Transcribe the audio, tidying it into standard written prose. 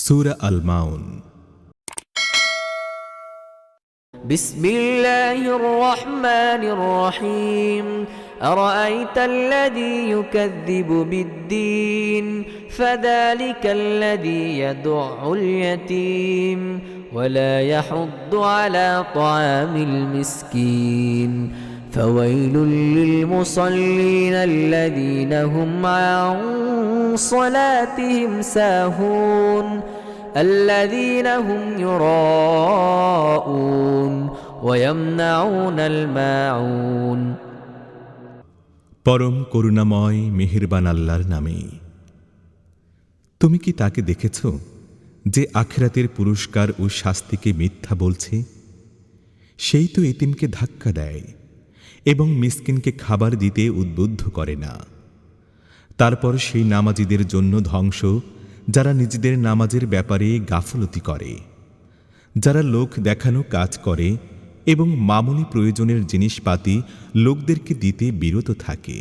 সূরা আল মাউন। بسم الله الرحمن الرحيم أرأيت الذي يكذب بالدين فذلك الذي يدع اليتيم ولا يحض على طعام المسكين فويل للمصلين الذين هم عن صلاتهم ساهون الذين هم يراءون ويمنعون الماعون পরম করুণাময় মেহেরবান আল্লাহর নামে। তুমি কি তাকে দেখেছ যে আখিরাতের পুরস্কার ও শাস্তিকে মিথ্যা বলছে? সেই তো এতিমকে ধাক্কা দেয় এবং মিসকিনকে খাবার দিতে উদ্বুদ্ধ করে না। তারপর সেই নামাজীদের জন্য ধ্বংস যারা নিজেদের নামাজের ব্যাপারে গাফলতি করে, যারা লোক দেখানো কাজ করে এবং মামুলি প্রয়োজনের জিনিসপাতি লোকদেরকে দিতে বিরত থাকে।